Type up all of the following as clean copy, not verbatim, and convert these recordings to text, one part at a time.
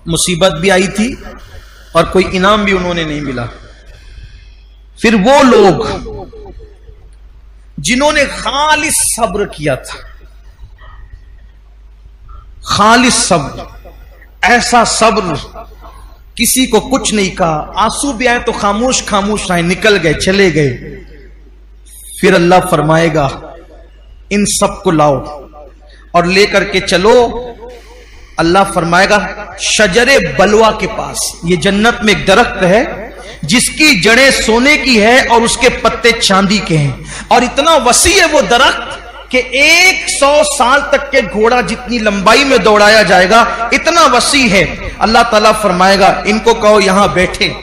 मुसीबत भी आई थी और कोई इनाम भी उन्होंने नहीं मिला। फिर वो लोग जिन्होंने खालिस सब्र किया था, खालिस सब्र, ऐसा सब्र, किसी को कुछ नहीं कहा, आंसू भी आए तो खामोश खामोश आए, निकल गए, चले गए। फिर अल्लाह फरमाएगा इन सब को लाओ और लेकर के चलो। अल्लाह फरमाएगा शजरे बलवा के पास, ये जन्नत में एक दरख्त है जिसकी जड़ें सोने की है और उसके पत्ते चांदी के हैं, और इतना वसी है वो दरख्त कि 100 साल तक के घोड़ा जितनी लंबाई में दौड़ाया जाएगा, इतना वसी है। अल्लाह ताला फरमाएगा इनको कहो यहां बैठे।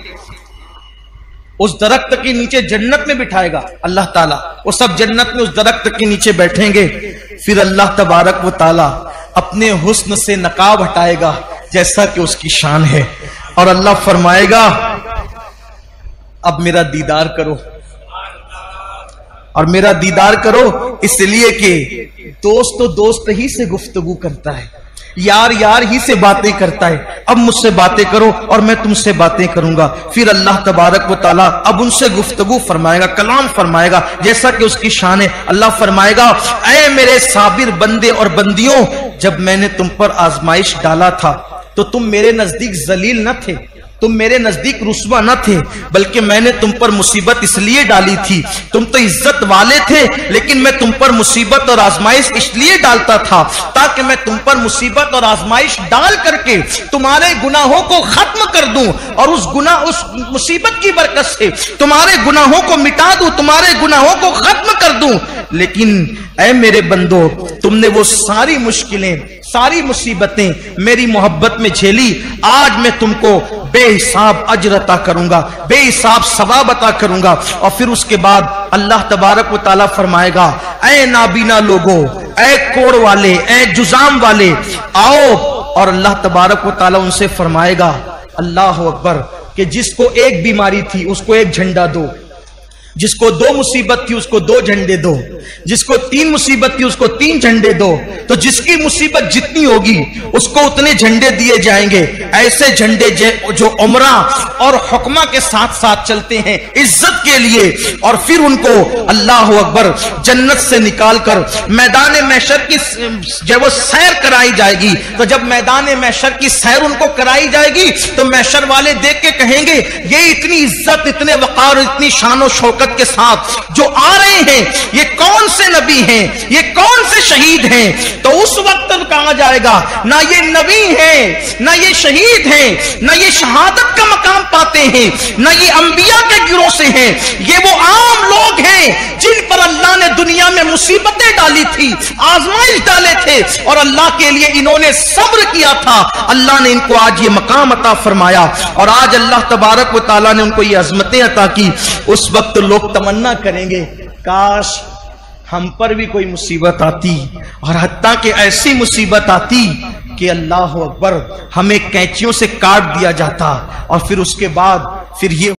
उस दरख्त के नीचे जन्नत में बिठाएगा अल्लाह ताला, वो सब जन्नत में उस दरख्त के नीचे बैठेंगे। फिर अल्लाह तबारक व ताला अपने हुस्न से नकाब हटाएगा जैसा कि उसकी शान है, और अल्लाह फरमाएगा अब मेरा दीदार करो। और मेरा दीदार करो इसलिए कि दोस्त तो दोस्त ही से गुफ्तगू करता है, यार यार ही से बातें करता है। अब मुझसे बातें करो और मैं तुमसे बातें करूंगा। फिर अल्लाह तबारक व ताला अब उनसे गुफ्तगू फरमाएगा, कलाम फरमाएगा जैसा कि उसकी शान है। अल्लाह फरमाएगा ऐ मेरे साबिर बंदे और बंदियों, जब मैंने तुम पर आजमाइश डाला था तो तुम मेरे नजदीक जलील न थे, तुम मेरे नजदीक रुस्वा न थे, बल्कि मैंने तुम पर मुसीबत इसलिए डाली थी, तुम तो इज्जत वाले थे, लेकिन मैं तुम पर मुसीबत और आजमाइश इसलिए डालता था ताकि मैं तुम पर मुसीबत और आजमाइश डाल करके तुम्हारे गुनाहों को खत्म कर दूं, और उस मुसीबत की बरकत से तुम्हारे गुनाहों को मिटा दूं, तुम्हारे गुनाहों को खत्म कर दूं। लेकिन ऐ मेरे बंदो, तुमने वो सारी मुश्किलें, सारी मुसीबतें मेरी मोहब्बत में झेली, आज मैं तुमको बेहिसाब अजर अता करूंगा, बेहिसाब सवाब अता करूंगा। और फिर उसके बाद अल्लाह तबारक व ताला फरमाएगा ऐ नाबीना लोगो, ऐ कोड़ वाले, ऐ जुजाम वाले, आओ। और अल्लाह तबारक व ताला उनसे फरमाएगा अल्लाह अकबर कि जिसको एक बीमारी थी उसको एक झंडा दो, जिसको 2 मुसीबत थी उसको 2 झंडे दो, जिसको 3 मुसीबत थी उसको 3 झंडे दो। तो जिसकी मुसीबत जितनी होगी उसको उतने झंडे दिए जाएंगे। ऐसे झंडे जो उमरा और हुक्मा के साथ साथ चलते हैं इज्जत के लिए। और फिर उनको अल्लाह अकबर जन्नत से निकालकर मैदान महशर की जब वो सैर कराई जाएगी, तो जब मैदान महशर की सैर उनको कराई जाएगी तो महशर वाले देख के कहेंगे ये इतनी इज्जत, इतने वकार, इतनी शान शौकत के साथ जो आ रहे हैं, ये कौन से नबी हैं, ये कौन से शहीद हैं। तो उस वक्त कहा जाएगा ना ये नबी हैं, ना ये शहीद हैं, ना ये शहादत का मकाम पाते हैं, ना ये अंबिया के गिरोह से हैं, ये वो आम लोग हैं जिन पर अल्लाह ने दुनिया में मुसीबतें डाली थी, आजमाइश डाले थे, और अल्लाह के लिए इन्होंने सब्र किया था। अल्लाह ने इनको आज ये मकाम अता फरमाया, और आज अल्लाह तबारक व ताला ने उनको ये अजमतें अता की। उस वक्त लोग तमन्ना करेंगे काश हम पर भी कोई मुसीबत आती, और हत्ता कि ऐसी मुसीबत आती कि अल्लाह अकबर हमें कैंचियों से काट दिया जाता, और फिर उसके बाद फिर ये